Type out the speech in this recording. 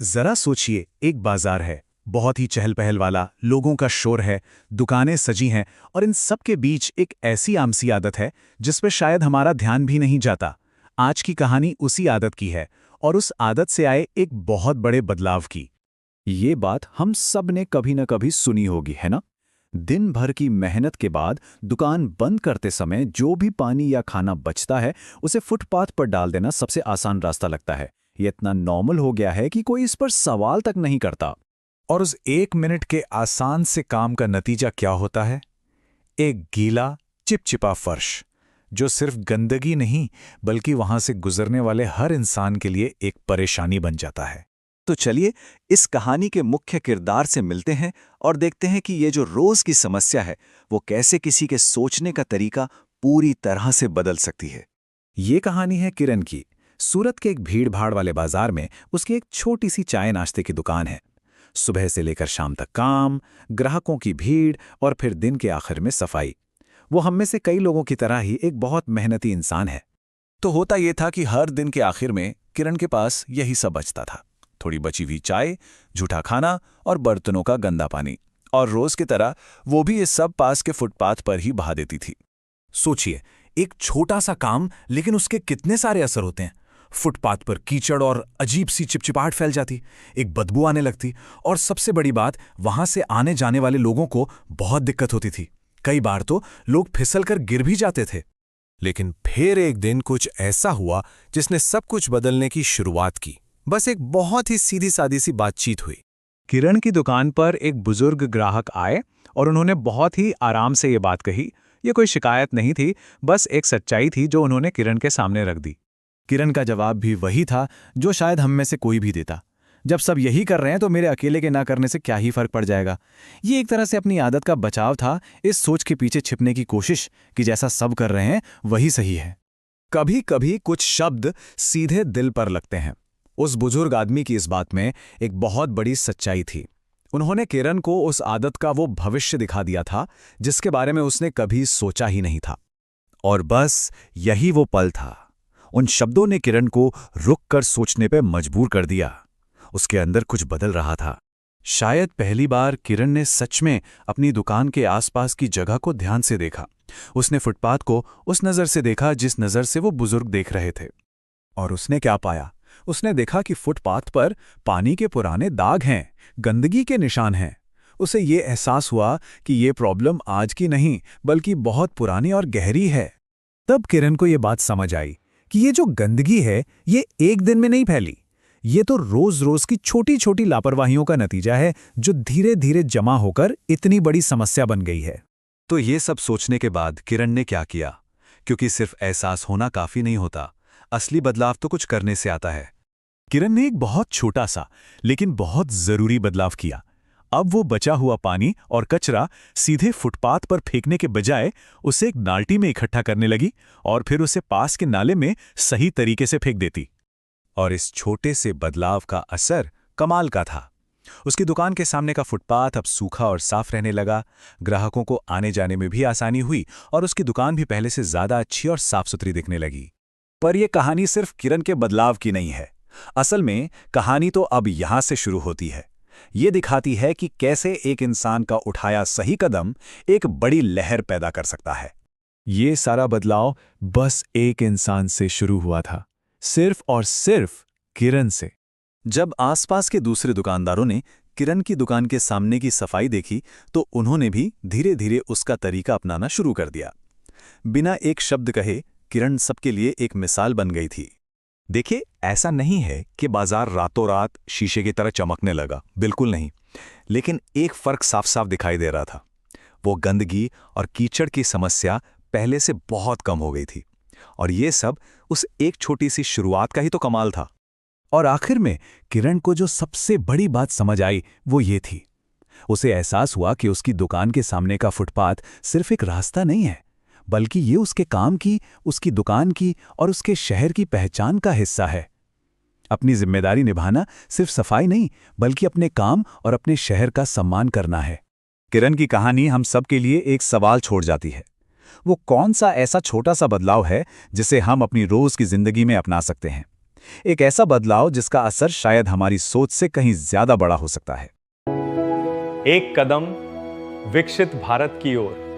जरा सोचिए, एक बाजार है, बहुत ही चहल पहल वाला, लोगों का शोर है, दुकानें सजी हैं, और इन सब के बीच एक ऐसी आमसी आदत है जिस पर शायद हमारा ध्यान भी नहीं जाता। आज की कहानी उसी आदत की है, और उस आदत से आए एक बहुत बड़े बदलाव की। ये बात हम सब ने कभी न कभी सुनी होगी, है ना? दिन भर की मेहनत के बाद दुकान बंद करते समय जो भी पानी या खाना बचता है उसे फुटपाथ पर डाल देना सबसे आसान रास्ता लगता है। ये इतना नॉर्मल हो गया है कि कोई इस पर सवाल तक नहीं करता। और उस 1 मिनट के आसान से काम का नतीजा क्या होता है? एक गीला, चिपचिपा फर्श, जो सिर्फ गंदगी नहीं बल्कि वहां से गुजरने वाले हर इंसान के लिए एक परेशानी बन जाता है। तो चलिए इस कहानी के मुख्य किरदार से मिलते हैं और देखते हैं कि ये जो रोज की समस्या है वो कैसे किसी के सोचने का तरीका पूरी तरह से बदल सकती है। ये कहानी है किरण की। सूरत के एक भीड़-भाड़ वाले बाजार में उसकी एक छोटी सी चाय नाश्ते की दुकान है। सुबह से लेकर शाम तक काम, ग्राहकों की भीड़ और फिर दिन के आखिर में सफाई। वो हम में से कई लोगों की तरह ही एक बहुत मेहनती इंसान है। तो होता यह था कि हर दिन के आखिर में किरण के पास यही सब बचता था। थोड़ी बची हुई चाय, झूठा खाना और बर्तनों का गंदा पानी। और रोज की तरह वो भी इस सब पास के फुटपाथ पर ही बहा देती थी। सोचिए, एक छोटा सा काम, लेकिन उसके कितने सारे असर होते हैं। फुटपाथ पर कीचड़ और अजीब सी चिपचिपाहट फैल जाती, एक बदबू आने लगती, और सबसे बड़ी बात, वहां से आने जाने वाले लोगों को बहुत दिक्कत होती थी। कई बार तो लोग फिसलकर गिर भी जाते थे। लेकिन फिर एक दिन कुछ ऐसा हुआ जिसने सब कुछ बदलने की शुरुआत की। बस एक बहुत ही सीधी सादी सी बातचीत हुई। किरण की दुकान पर एक बुजुर्ग ग्राहक आए और उन्होंने बहुत ही आराम से ये बात कही। ये कोई शिकायत नहीं थी, बस एक सच्चाई थी जो उन्होंने किरण के सामने रख दी। किरण का जवाब भी वही था जो शायद हम में से कोई भी देता। जब सब यही कर रहे हैं तो मेरे अकेले के ना करने से क्या ही फर्क पड़ जाएगा। ये एक तरह से अपनी आदत का बचाव था, इस सोच के पीछे छिपने की कोशिश कि जैसा सब कर रहे हैं वही सही है। कभी कभी कुछ शब्द सीधे दिल पर लगते हैं। उस बुजुर्ग आदमी की इस बात में एक बहुत बड़ी सच्चाई थी। उन्होंने किरण को उस आदत का वो भविष्य दिखा दिया था जिसके बारे में उसने कभी सोचा ही नहीं था। और बस यही वो पल था। उन शब्दों ने किरण को रुक कर सोचने पर मजबूर कर दिया। उसके अंदर कुछ बदल रहा था। शायद पहली बार किरण ने सच में अपनी दुकान के आसपास की जगह को ध्यान से देखा। उसने फुटपाथ को उस नज़र से देखा जिस नज़र से वो बुजुर्ग देख रहे थे। और उसने क्या पाया? उसने देखा कि फुटपाथ पर पानी के पुराने दाग हैं, गंदगी के निशान हैं। उसे ये एहसास हुआ कि ये प्रॉब्लम आज की नहीं बल्कि बहुत पुरानी और गहरी है। तब किरण को ये बात समझ आई कि ये जो गंदगी है ये एक दिन में नहीं फैली। ये तो रोज रोज की छोटी छोटी लापरवाहियों का नतीजा है जो धीरे धीरे जमा होकर इतनी बड़ी समस्या बन गई है। तो ये सब सोचने के बाद किरण ने क्या किया? क्योंकि सिर्फ एहसास होना काफी नहीं होता, असली बदलाव तो कुछ करने से आता है। किरण ने एक बहुत छोटा सा लेकिन बहुत जरूरी बदलाव किया। अब वो बचा हुआ पानी और कचरा सीधे फुटपाथ पर फेंकने के बजाय उसे एक नाल्टी में इकट्ठा करने लगी और फिर उसे पास के नाले में सही तरीके से फेंक देती। और इस छोटे से बदलाव का असर कमाल का था। उसकी दुकान के सामने का फुटपाथ अब सूखा और साफ रहने लगा। ग्राहकों को आने जाने में भी आसानी हुई और उसकी दुकान भी पहले से ज्यादा अच्छी और साफ सुथरी दिखने लगी। पर यह कहानी सिर्फ किरण के बदलाव की नहीं है। असल में कहानी तो अब यहां से शुरू होती है। ये दिखाती है कि कैसे एक इंसान का उठाया सही कदम एक बड़ी लहर पैदा कर सकता है। ये सारा बदलाव बस एक इंसान से शुरू हुआ था, सिर्फ और सिर्फ किरण से। जब आसपास के दूसरे दुकानदारों ने किरण की दुकान के सामने की सफाई देखी तो उन्होंने भी धीरे धीरे उसका तरीका अपनाना शुरू कर दिया। बिना एक शब्द कहे किरण सबके लिए एक मिसाल बन गई थी। देखिए, ऐसा नहीं है कि बाजार रातों रात शीशे की तरह चमकने लगा, बिल्कुल नहीं। लेकिन एक फर्क साफ साफ दिखाई दे रहा था। वो गंदगी और कीचड़ की समस्या पहले से बहुत कम हो गई थी। और ये सब उस एक छोटी सी शुरुआत का ही तो कमाल था। और आखिर में किरण को जो सबसे बड़ी बात समझ आई वो ये थी। उसे एहसास हुआ कि उसकी दुकान के सामने का फुटपाथ सिर्फ एक रास्ता नहीं है, बल्कि ये उसके काम की, उसकी दुकान की और उसके शहर की पहचान का हिस्सा है। अपनी जिम्मेदारी निभाना सिर्फ सफाई नहीं बल्कि अपने काम और अपने शहर का सम्मान करना है। किरण की कहानी हम सब के लिए एक सवाल छोड़ जाती है। वो कौन सा ऐसा छोटा सा बदलाव है जिसे हम अपनी रोज की जिंदगी में अपना सकते हैं? एक ऐसा बदलाव जिसका असर शायद हमारी सोच से कहीं ज्यादा बड़ा हो सकता है। एक कदम विकसित भारत की ओर।